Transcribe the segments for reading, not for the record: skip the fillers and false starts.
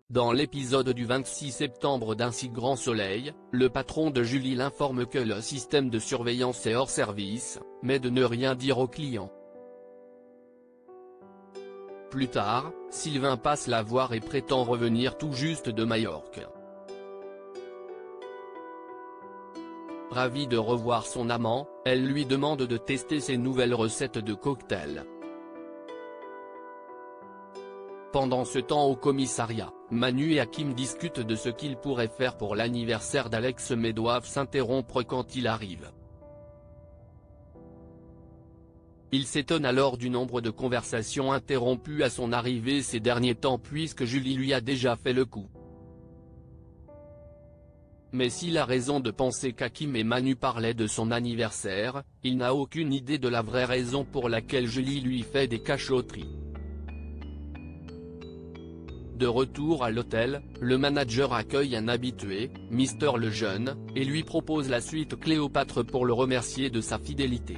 Dans l'épisode du 26 septembre d'Un si grand soleil, le patron de Julie l'informe que le système de surveillance est hors service, mais de ne rien dire aux clients. Plus tard, Sylvain passe la voir et prétend revenir tout juste de Majorque. Ravie de revoir son amant, elle lui demande de tester ses nouvelles recettes de cocktails. Pendant ce temps au commissariat, Manu et Hakim discutent de ce qu'ils pourraient faire pour l'anniversaire d'Alex mais doivent s'interrompre quand il arrive. Il s'étonne alors du nombre de conversations interrompues à son arrivée ces derniers temps puisque Julie lui a déjà fait le coup. Mais s'il a raison de penser qu'Hakim et Manu parlaient de son anniversaire, il n'a aucune idée de la vraie raison pour laquelle Julie lui fait des cachotteries. De retour à l'hôtel, le manager accueille un habitué, Mister Lejeune, et lui propose la suite Cléopâtre pour le remercier de sa fidélité.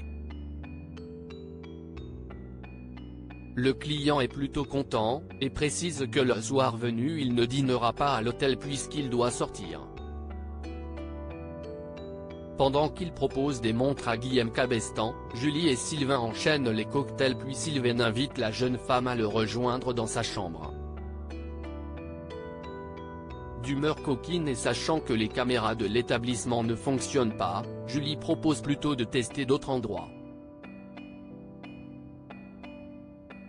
Le client est plutôt content, et précise que le soir venu il ne dînera pas à l'hôtel puisqu'il doit sortir. Pendant qu'il propose des montres à Guillaume Cabestan, Julie et Sylvain enchaînent les cocktails puis Sylvain invite la jeune femme à le rejoindre dans sa chambre. D'humeur coquine et sachant que les caméras de l'établissement ne fonctionnent pas, Julie propose plutôt de tester d'autres endroits.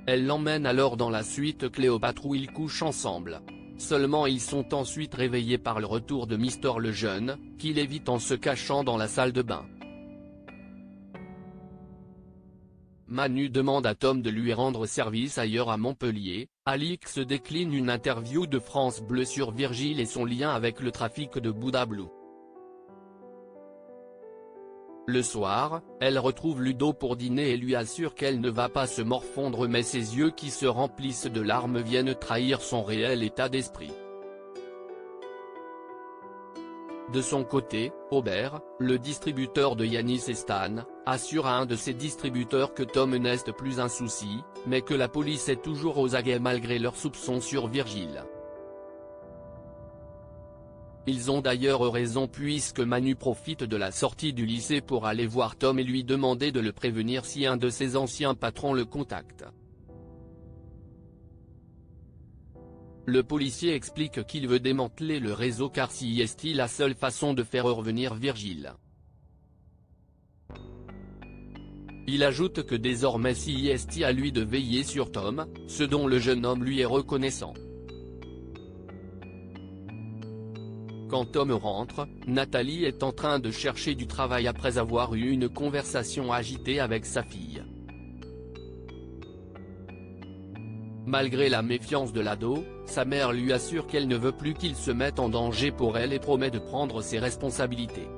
Elle l'emmène alors dans la suite Cléopâtre où ils couchent ensemble. Seulement ils sont ensuite réveillés par le retour de Mister Lejeune, qui l'évite en se cachant dans la salle de bain. Manu demande à Tom de lui rendre service ailleurs à Montpellier. Alix décline une interview de France Bleu sur Virgile et son lien avec le trafic de Bouddha Blue. Le soir, elle retrouve Ludo pour dîner et lui assure qu'elle ne va pas se morfondre mais ses yeux qui se remplissent de larmes viennent trahir son réel état d'esprit. De son côté, Aubert, le distributeur de Yanis et Stan, assure à un de ses distributeurs que Tom n'est plus un souci, mais que la police est toujours aux aguets malgré leurs soupçons sur Virgile. Ils ont d'ailleurs raison puisque Manu profite de la sortie du lycée pour aller voir Tom et lui demander de le prévenir si un de ses anciens patrons le contacte. Le policier explique qu'il veut démanteler le réseau car c'est la seule façon de faire revenir Virgile. Il ajoute que désormais c'est à lui de veiller sur Tom, ce dont le jeune homme lui est reconnaissant. Quand Tom rentre, Nathalie est en train de chercher du travail après avoir eu une conversation agitée avec sa fille. Malgré la méfiance de l'ado, sa mère lui assure qu'elle ne veut plus qu'il se mette en danger pour elle et promet de prendre ses responsabilités.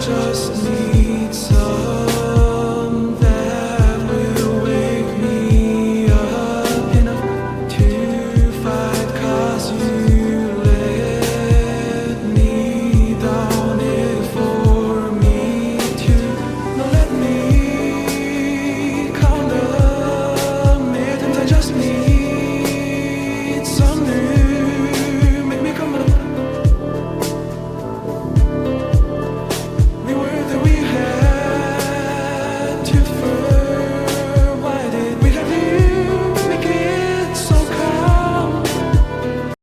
Just